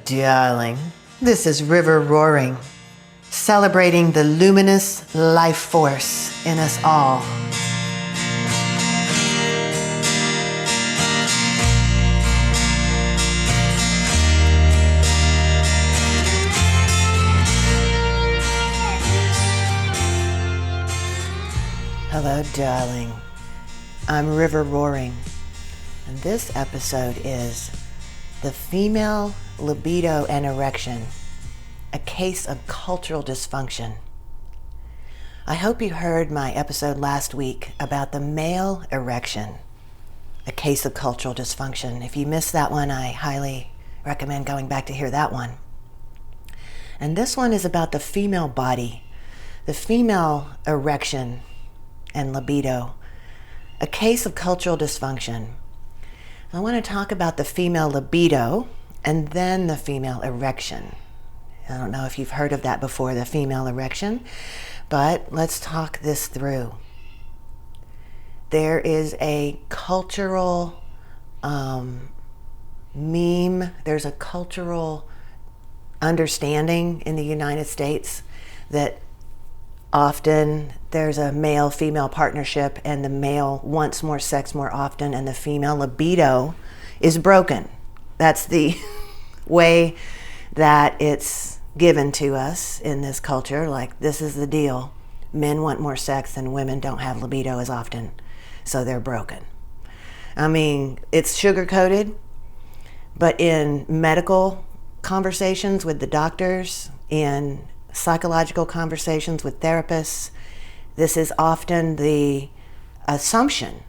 darling. This is River Roaring, celebrating the luminous life force in us all. Hello, darling. I'm River Roaring, and this episode is The Female Libido and Erection, a case of cultural dysfunction. I hope you heard my episode last week about the male erection, a case of cultural dysfunction. If you missed that one, I highly recommend going back to hear that one. And this one is about the female body, the female erection and libido, a case of cultural dysfunction. I want to talk about the female libido and then the female erection. I don't know if you've heard of that before, the female erection, but let's talk this through. There is a cultural meme, there's a cultural understanding in the United States that often there's a male-female partnership and the male wants more sex more often and the female libido is broken. That's the way that it's given to us in this culture. Like, this is the deal. Men want more sex and women don't have libido as often, so they're broken. I mean, it's sugar-coated, but in medical conversations with the doctors, in psychological conversations with therapists, this is often the assumption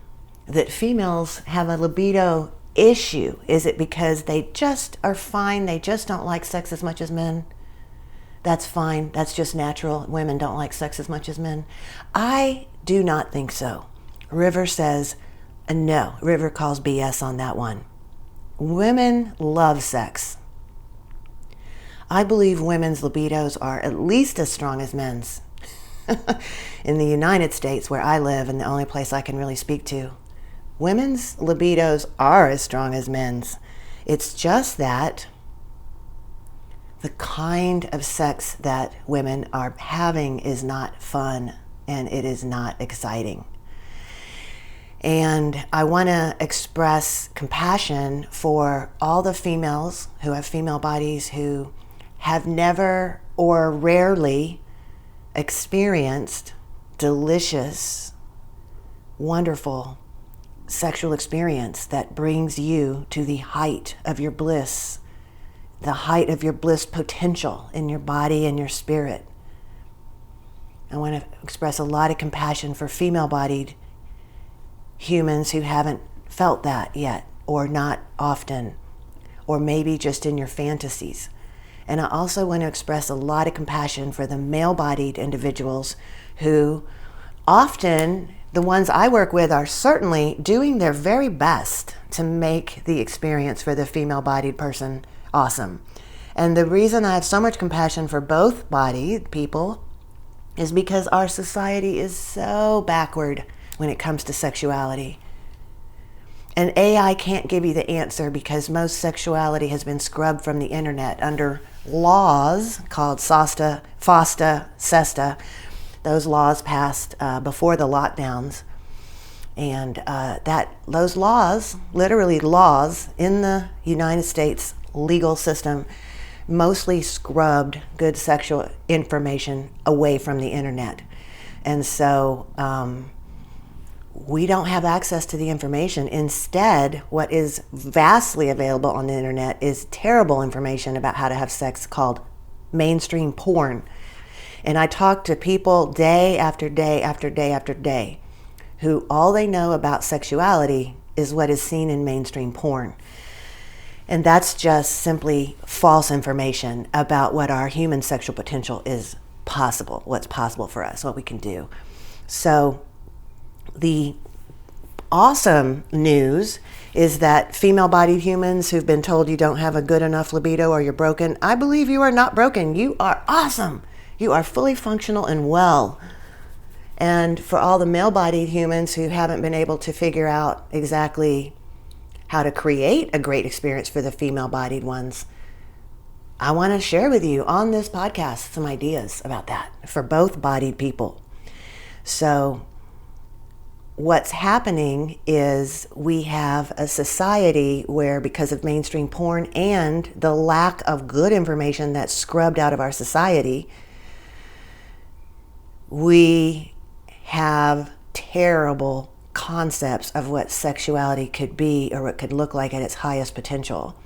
that females have a libido issue. Is it because they just are fine, they just don't like sex as much as men? That's fine, that's just natural. Women don't like sex as much as men. I do not think so. River says no. River calls BS on that one. Women love sex. I believe women's libidos are at least as strong as men's. In the United States, where I live, and the only place I can really speak to, women's libidos are as strong as men's. It's just that the kind of sex that women are having is not fun and it is not exciting. And I want to express compassion for all the females who have female bodies who have never or rarely experienced delicious, wonderful sexual experience that brings you to the height of your bliss, the height of your bliss potential in your body and your spirit. I want to express a lot of compassion for female-bodied humans who haven't felt that yet, or not often, or maybe just in your fantasies. And I also want to express a lot of compassion for the male-bodied individuals who often, the ones I work with, are certainly doing their very best to make the experience for the female-bodied person awesome. And the reason I have so much compassion for both bodied people is because our society is so backward when it comes to sexuality. And AI can't give you the answer because most sexuality has been scrubbed from the internet under laws called FOSTA, SESTA. Those laws passed before the lockdowns. And those laws, literally laws in the United States legal system, mostly scrubbed good sexual information away from the internet. And so we don't have access to the information. Instead, what is vastly available on the internet is terrible information about how to have sex called mainstream porn. And I talk to people day after day after day after day who all they know about sexuality is what is seen in mainstream porn. And that's just simply false information about what our human sexual potential is possible, what's possible for us, what we can do. So the awesome news is that female-bodied humans who've been told you don't have a good enough libido or you're broken, I believe you are not broken. You are awesome. You are fully functional and well. And for all the male-bodied humans who haven't been able to figure out exactly how to create a great experience for the female-bodied ones, I want to share with you on this podcast some ideas about that for both bodied people. So what's happening is we have a society where, because of mainstream porn and the lack of good information that's scrubbed out of our society, we have terrible concepts of what sexuality could be or what could look like at its highest potential.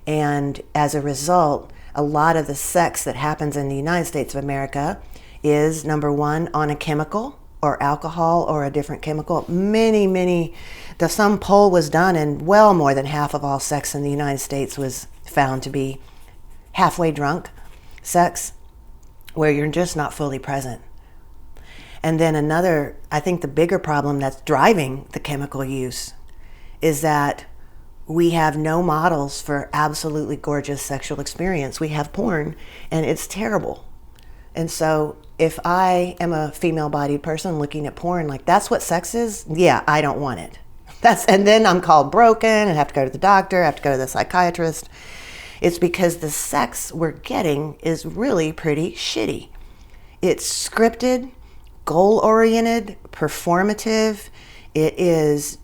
And as a result, a lot of the sex that happens in the United States of America is, number one, on a chemical or alcohol or a different chemical. Some poll was done, and well more than half of all sex in the United States was found to be halfway drunk sex, where you're just not fully present. And then another, I think the bigger problem that's driving the chemical use is that we have no models for absolutely gorgeous sexual experience. We have porn, and it's terrible. And so if I am a female-bodied person looking at porn, like, that's what sex is? Yeah, I don't want it. And then I'm called broken and have to go to the doctor, have to go to the psychiatrist. It's because the sex we're getting is really pretty shitty. It's scripted, goal-oriented, performative. It is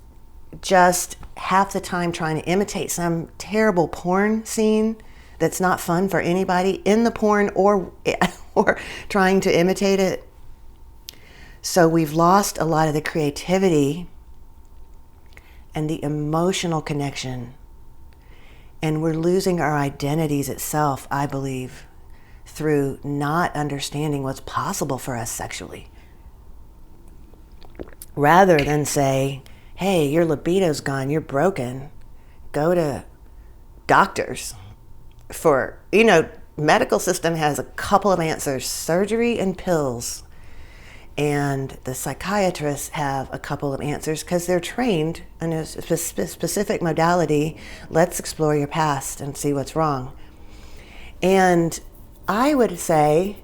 just half the time trying to imitate some terrible porn scene that's not fun for anybody in the porn or trying to imitate it. So we've lost a lot of the creativity and the emotional connection, and we're losing our identities itself, I believe, through not understanding what's possible for us sexually. Rather than say, hey, your libido's gone, you're broken, go to doctors. For, medical system has a couple of answers: surgery and pills. And the psychiatrists have a couple of answers because they're trained in a specific modality. Let's explore your past and see what's wrong. And I would say,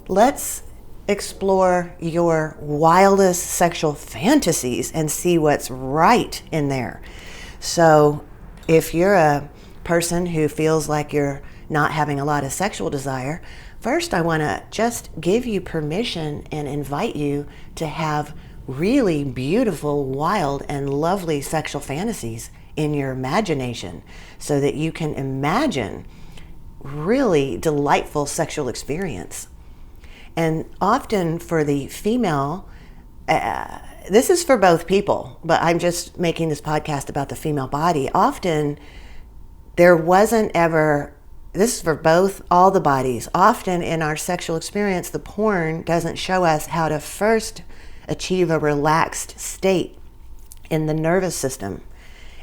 let's explore your wildest sexual fantasies and see what's right in there. So if you're a person who feels like you're not having a lot of sexual desire, first I want to just give you permission and invite you to have really beautiful, wild, and lovely sexual fantasies in your imagination so that you can imagine really delightful sexual experience. And often for the female, this is for both people, but I'm just making this podcast about the female body. Often there wasn't ever, this is for both, all the bodies. Often in our sexual experience, the porn doesn't show us how to first achieve a relaxed state in the nervous system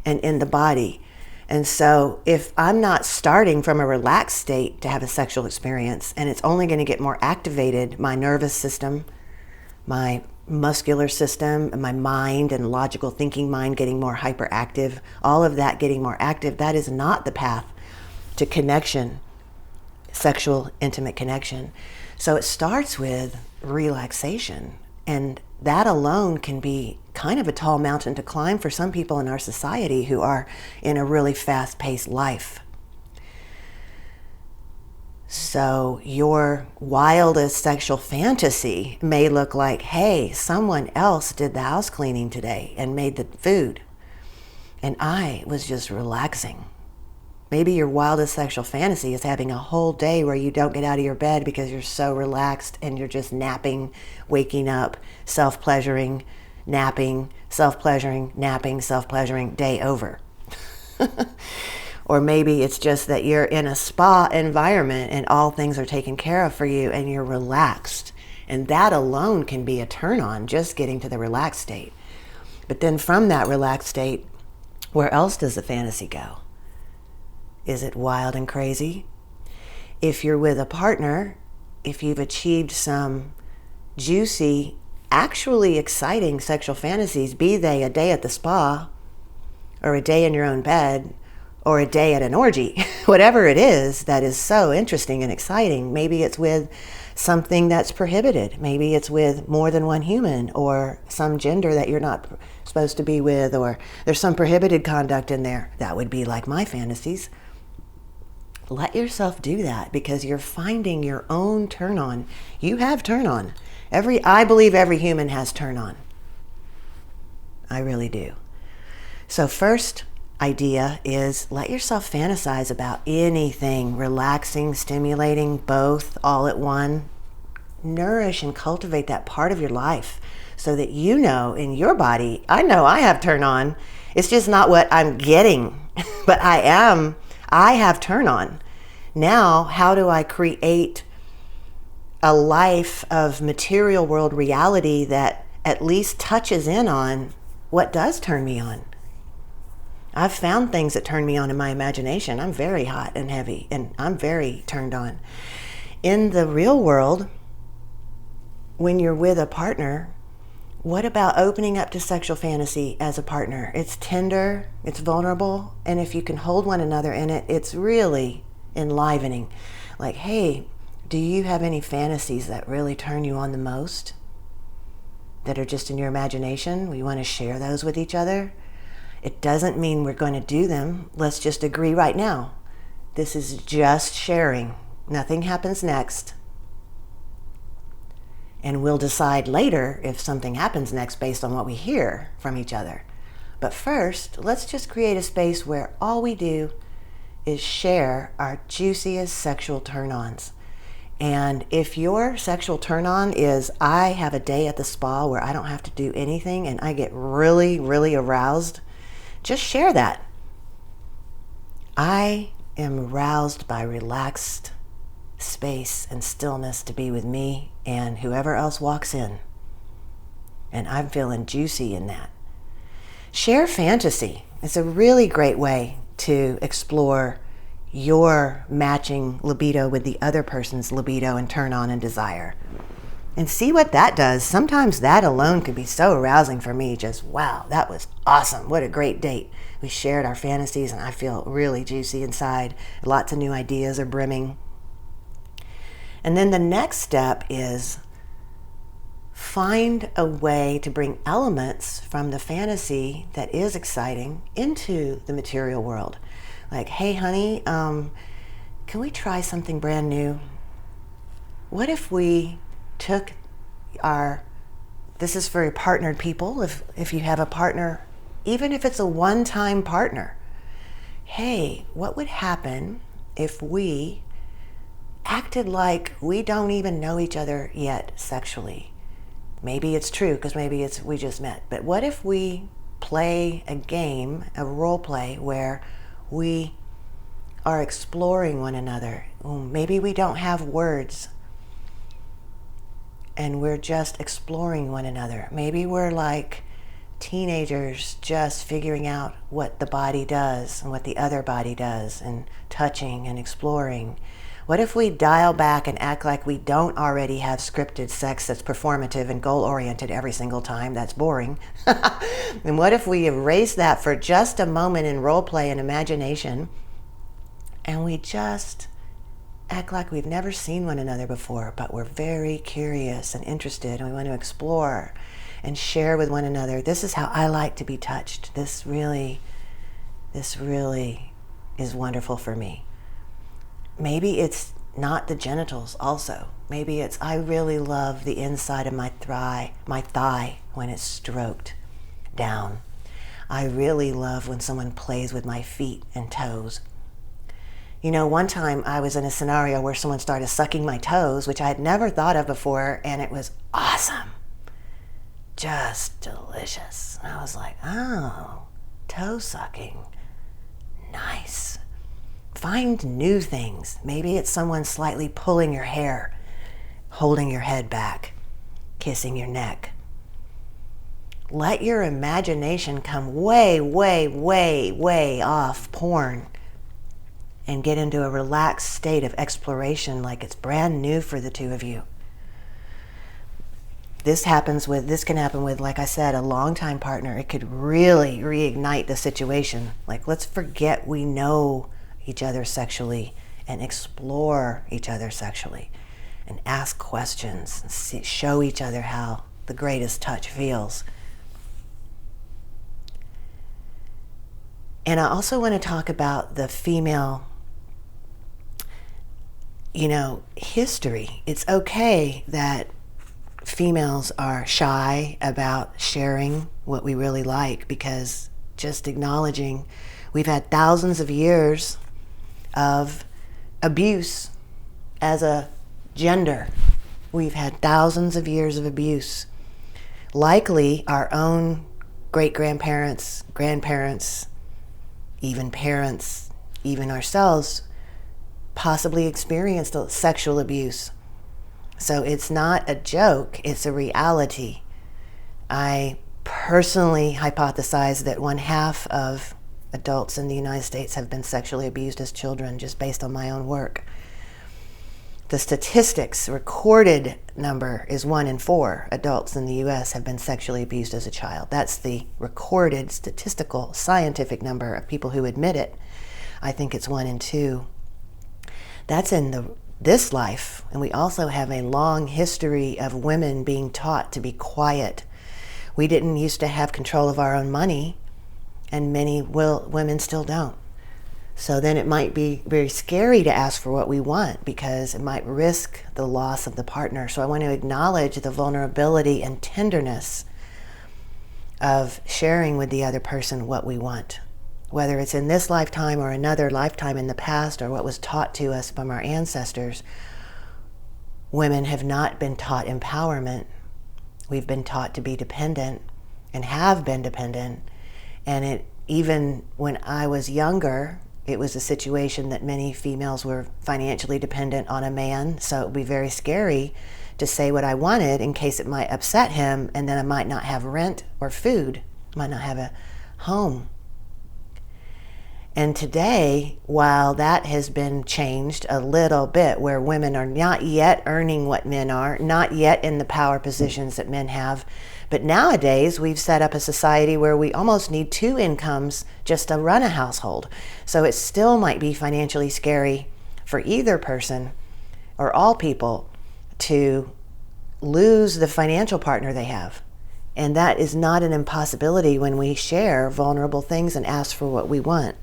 and in the body. And so if I'm not starting from a relaxed state to have a sexual experience, and it's only going to get more activated, my nervous system, my muscular system, my mind and logical thinking mind getting more hyperactive, all of that getting more active, that is not the path to connection, sexual, intimate connection. So it starts with relaxation, and that alone can be kind of a tall mountain to climb for some people in our society who are in a really fast-paced life. So your wildest sexual fantasy may look like, hey, someone else did the house cleaning today and made the food, and I was just relaxing. Maybe your wildest sexual fantasy is having a whole day where you don't get out of your bed because you're so relaxed and you're just napping, waking up, self-pleasuring, napping, self-pleasuring, napping, self-pleasuring, day over. Or maybe it's just that you're in a spa environment and all things are taken care of for you and you're relaxed. And that alone can be a turn on, just getting to the relaxed state. But then from that relaxed state, where else does the fantasy go? Is it wild and crazy? If you're with a partner, if you've achieved some juicy, actually exciting sexual fantasies, be they a day at the spa or a day in your own bed or a day at an orgy, whatever it is that is so interesting and exciting. Maybe it's with something that's prohibited. Maybe it's with more than one human or some gender that you're not supposed to be with, or there's some prohibited conduct in there. That would be like my fantasies. let yourself do that, because you're finding your own turn on. You have turn on. I believe every human has turn on. I really do. So first idea is let yourself fantasize about anything, relaxing, stimulating, both, all at one. Nourish and cultivate that part of your life so that you know in your body, I know I have turn on. It's just not what I'm getting, but I have turn on. Now, how do I create a life of material world reality that at least touches in on what does turn me on? I've found things that turn me on in my imagination. I'm very hot and heavy, and I'm very turned on. In the real world, when you're with a partner, what about opening up to sexual fantasy as a partner? It's tender, it's vulnerable, and if you can hold one another in it, it's really enlivening. Like, hey, do you have any fantasies that really turn you on the most? That are just in your imagination? We want to share those with each other. It doesn't mean we're going to do them. Let's just agree right now. This is just sharing. Nothing happens next. And we'll decide later if something happens next based on what we hear from each other. But first, let's just create a space where all we do is share our juiciest sexual turn-ons. And if your sexual turn-on is, I have a day at the spa where I don't have to do anything and I get really, really aroused, just share that. I am aroused by relaxed space and stillness to be with me and whoever else walks in. And I'm feeling juicy in that. Share fantasy. It's a really great way to explore your matching libido with the other person's libido and turn on and desire. And see what that does. Sometimes that alone could be so arousing for me. Just, wow, that was awesome. What a great date. We shared our fantasies and I feel really juicy inside. Lots of new ideas are brimming. And then the next step is find a way to bring elements from the fantasy that is exciting into the material world. Like, hey, honey, can we try something brand new? What if we took this is for partnered people, if you have a partner, even if it's a one-time partner, hey, what would happen if we acted like we don't even know each other yet sexually? Maybe it's true, because maybe we just met. But what if we play a game, a role play, where we are exploring one another? Maybe we don't have words and we're just exploring one another. Maybe we're like teenagers just figuring out what the body does and what the other body does, and touching and exploring. What if we dial back and act like we don't already have scripted sex that's performative and goal-oriented every single time? That's boring. And what if we erase that for just a moment in role play and imagination, and we just act like we've never seen one another before, but we're very curious and interested, and we want to explore and share with one another. This is how I like to be touched. This really is wonderful for me. Maybe it's not the genitals also. Maybe it's, I really love the inside of my thigh when it's stroked down. I really love when someone plays with my feet and toes. You know, one time I was in a scenario where someone started sucking my toes, which I had never thought of before, and it was awesome. Just delicious. And I was like, oh, toe sucking. Nice. Find new things. Maybe it's someone slightly pulling your hair, holding your head back, kissing your neck. Let your imagination come way, way, way, way off porn and get into a relaxed state of exploration like it's brand new for the two of you. This can happen with, like I said, a longtime partner. It could really reignite the situation. Like, let's forget we know each other sexually and explore each other sexually and ask questions and show each other how the greatest touch feels. And I also want to talk about the female history. It's okay that females are shy about sharing what we really like, because just acknowledging we've had thousands of years of abuse as a gender. We've had thousands of years of abuse. Likely our own great-grandparents, grandparents, even parents, even ourselves possibly experienced sexual abuse. So it's not a joke, it's a reality. I personally hypothesize that 1/2 of adults in the United States have been sexually abused as children, just based on my own work. The statistics, recorded number is 1 in 4 adults in the US have been sexually abused as a child. That's the recorded statistical scientific number of people who admit it. I think it's 1 in 2. That's in this life. And we also have a long history of women being taught to be quiet. We didn't used to have control of our own money, and many women still don't. So then it might be very scary to ask for what we want, because it might risk the loss of the partner. So I want to acknowledge the vulnerability and tenderness of sharing with the other person what we want, whether it's in this lifetime or another lifetime in the past, or what was taught to us from our ancestors. Women have not been taught empowerment. We've been taught to be dependent, and have been dependent. And even when I was younger, it was a situation that many females were financially dependent on a man, so it would be very scary to say what I wanted in case it might upset him, and then I might not have rent or food, might not have a home. And today, while that has been changed a little bit, where women are not yet earning what men are, not yet in the power positions that men have, but nowadays we've set up a society where we almost need 2 incomes just to run a household. So it still might be financially scary for either person or all people to lose the financial partner they have. And that is not an impossibility when we share vulnerable things and ask for what we want.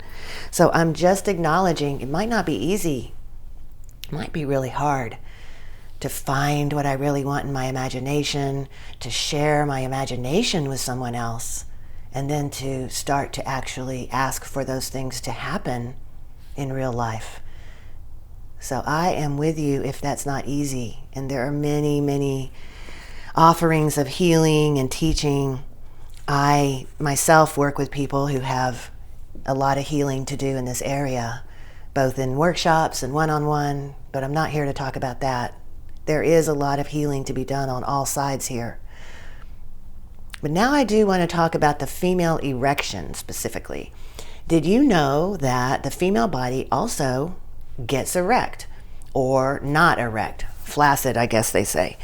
So I'm just acknowledging it might not be easy. It might be really hard to find what I really want in my imagination, to share my imagination with someone else, and then to start to actually ask for those things to happen in real life. So I am with you if that's not easy. And there are many, many offerings of healing and teaching. I myself work with people who have a lot of healing to do in this area, both in workshops and one-on-one, but I'm not here to talk about that. There is a lot of healing to be done on all sides here. But now I do want to talk about the female erection specifically. Did you know that the female body also gets erect, or not erect? Flaccid, I guess they say.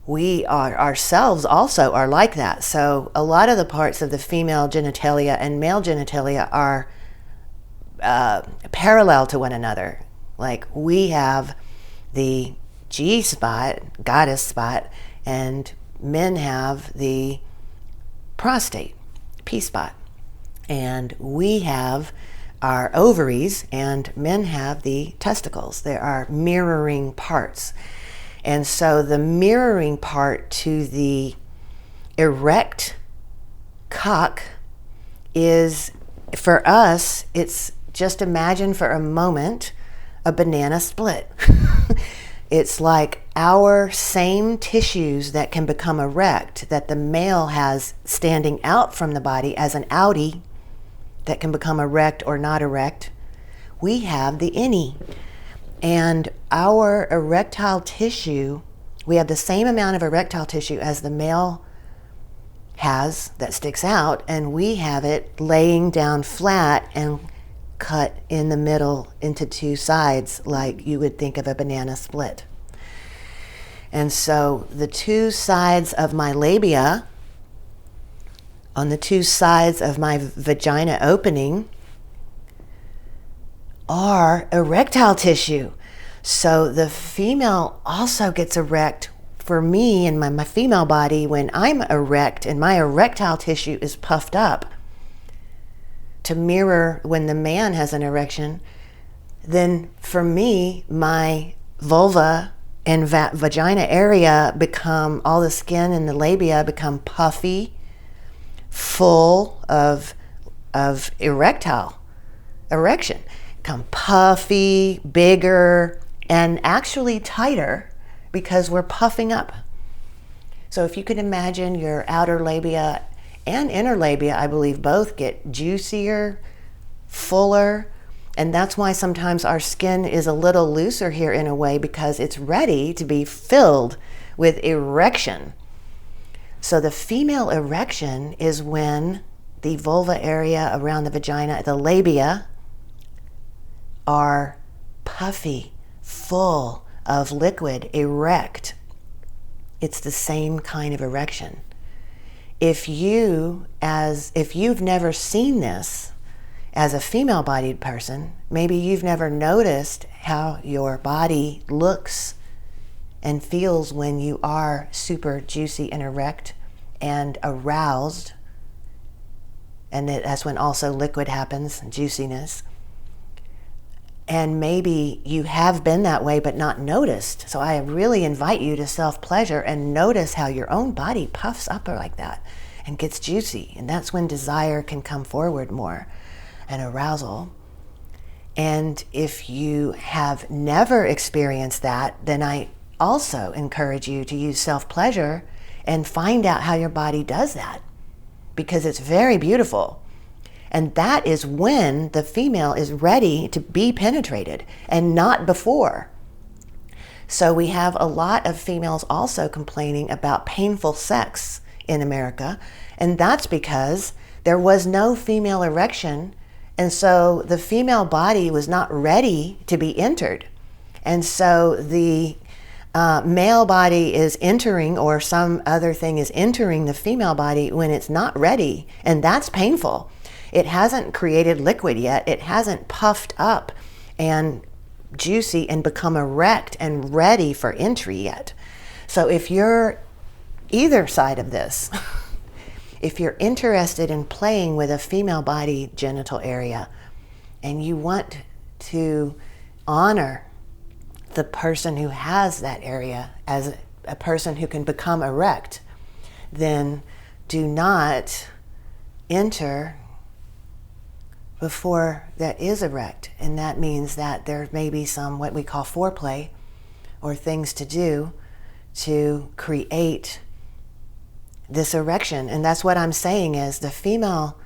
We are ourselves also are like that. So a lot of the parts of the female genitalia and male genitalia are parallel to one another. Like we have the G spot, goddess spot, and men have the prostate, P spot. And we have our ovaries, and men have the testicles. There are mirroring parts. And so the mirroring part to the erect cock is, for us, it's just imagine for a moment a banana split. It's like our same tissues that can become erect, that the male has standing out from the body as an outie that can become erect or not erect. We have the innie. And our erectile tissue, we have the same amount of erectile tissue as the male has that sticks out, and we have it laying down flat and cut in the middle into 2 sides like you would think of a banana split. And so the 2 sides of my labia, on the 2 sides of my vagina opening, are erectile tissue. So the female also gets erect for me and my female body when I'm erect and my erectile tissue is puffed up to mirror when the man has an erection. Then for me, my vulva and vagina area become, all the skin and the labia become puffy, full of erection, become puffy, bigger, and actually tighter because we're puffing up. So if you could imagine your outer labia and inner labia, I believe both get juicier, fuller, and that's why sometimes our skin is a little looser here in a way, because it's ready to be filled with erection. So the female erection is when the vulva area around the vagina, the labia, are puffy, full of liquid, erect. It's the same kind of erection. If you've never seen this as a female-bodied person, maybe you've never noticed how your body looks and feels when you are super juicy and erect and aroused. And that's when also liquid happens, juiciness. And maybe you have been that way but not noticed. So I really invite you to self-pleasure and notice how your own body puffs up like that and gets juicy. And that's when desire can come forward more, and arousal. And if you have never experienced that, then I also encourage you to use self-pleasure and find out how your body does that, because it's very beautiful. And that is when the female is ready to be penetrated, and not before. So we have a lot of females also complaining about painful sex in America, and that's because there was no female erection, and so the female body was not ready to be entered. And so the male body is entering, or some other thing is entering the female body when it's not ready, and that's painful. It hasn't created liquid yet. It hasn't puffed up and juicy and become erect and ready for entry yet. So if you're either side of this, if you're interested in playing with a female body genital area and you want to honor the person who has that area as a person who can become erect, then do not enter before that is erect. And that means that there may be some what we call foreplay, or things to do to create this erection. And that's what I'm saying, is the female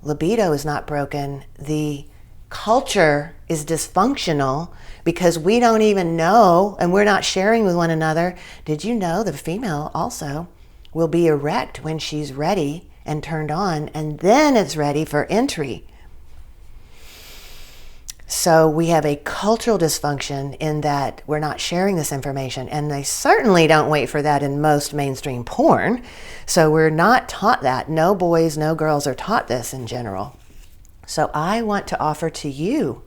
libido is not broken. The culture is dysfunctional because we don't even know, and we're not sharing with one another. Did you know the female also will be erect when she's ready and turned on, and then it's ready for entry? So we have a cultural dysfunction in that we're not sharing this information, and they certainly don't wait for that in most mainstream porn. So we're not taught that. No boys, no girls are taught this in general. So I want to offer to you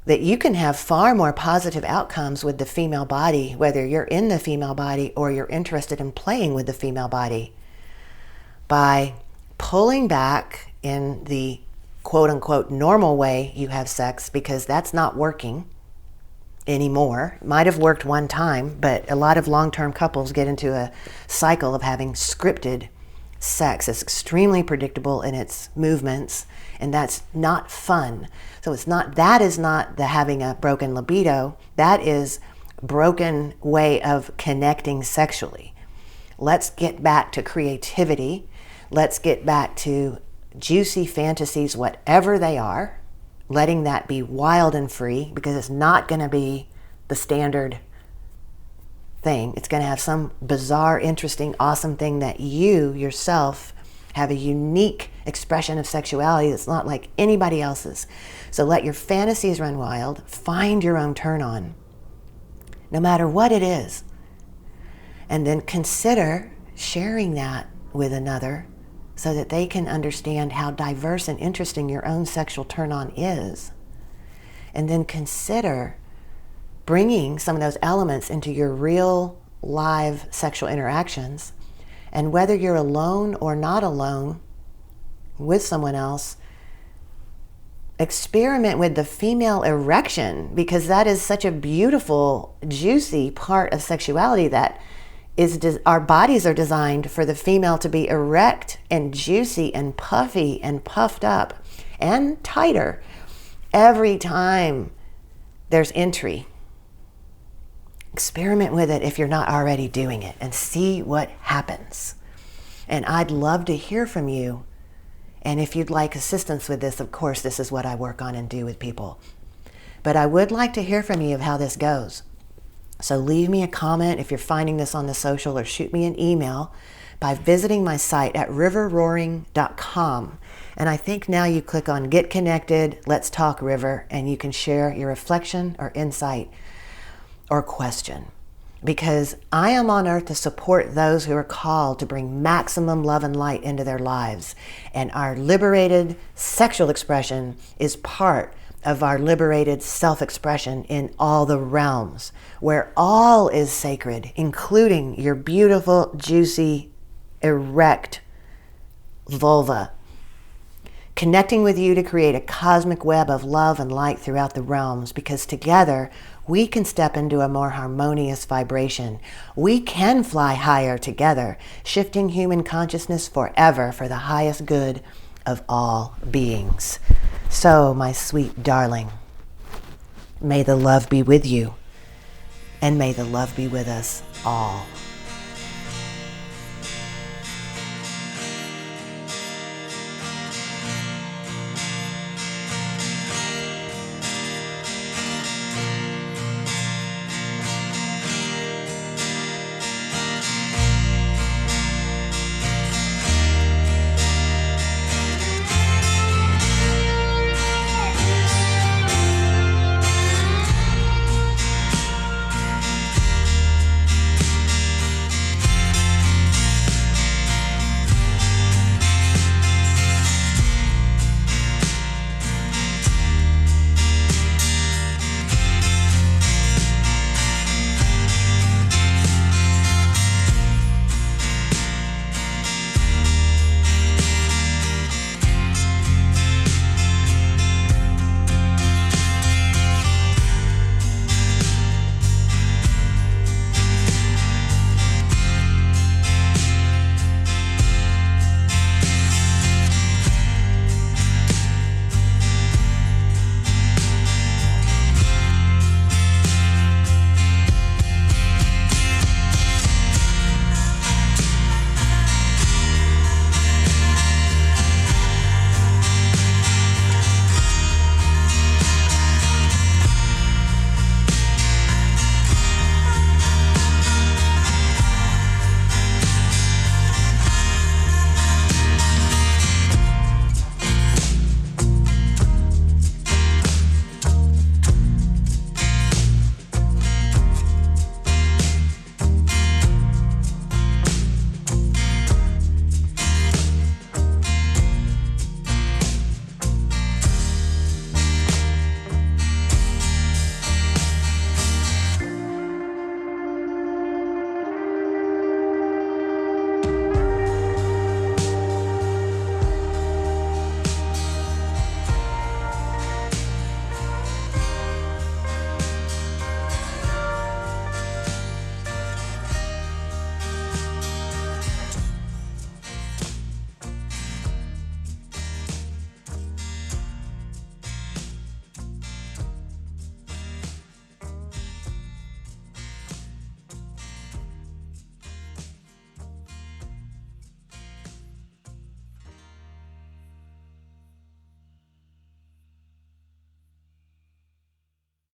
that you can have far more positive outcomes with the female body, whether you're in the female body or you're interested in playing with the female body, by pulling back in the quote-unquote normal way you have sex, because that's not working anymore. It might have worked one time, but a lot of long-term couples get into a cycle of having scripted sex. It's extremely predictable in its movements, and that's not fun. So that is not the having a broken libido. That is broken way of connecting sexually. Let's get back to creativity. Let's get back to juicy fantasies, whatever they are, letting that be wild and free, because it's not going to be the standard thing. It's going to have some bizarre, interesting, awesome thing that you yourself have a unique expression of sexuality that's not like anybody else's. So let your fantasies run wild. Find your own turn on, no matter what it is. And then consider sharing that with another, so that they can understand how diverse and interesting your own sexual turn-on is. And then consider bringing some of those elements into your real live sexual interactions. And whether you're alone or not alone with someone else, experiment with the female erection, because that is such a beautiful, juicy part of sexuality that is our bodies are designed for the female to be erect and juicy and puffy and puffed up and tighter every time there's entry. Experiment with it if you're not already doing it and see what happens. And I'd love to hear from you. And if you'd like assistance with this, of course, this is what I work on and do with people. But I would like to hear from you of how this goes. So leave me a comment if you're finding this on the social, or shoot me an email by visiting my site at riverroaring.com. And I think now you click on Get Connected, Let's Talk River, and you can share your reflection or insight or question. Because I am on earth to support those who are called to bring maximum love and light into their lives. And our liberated sexual expression is part of our liberated self-expression in all the realms, where all is sacred, including your beautiful, juicy, erect vulva. Connecting with you to create a cosmic web of love and light throughout the realms, because together we can step into a more harmonious vibration. We can fly higher together, shifting human consciousness forever for the highest good of all beings. So, my sweet darling, may the love be with you, and may the love be with us all.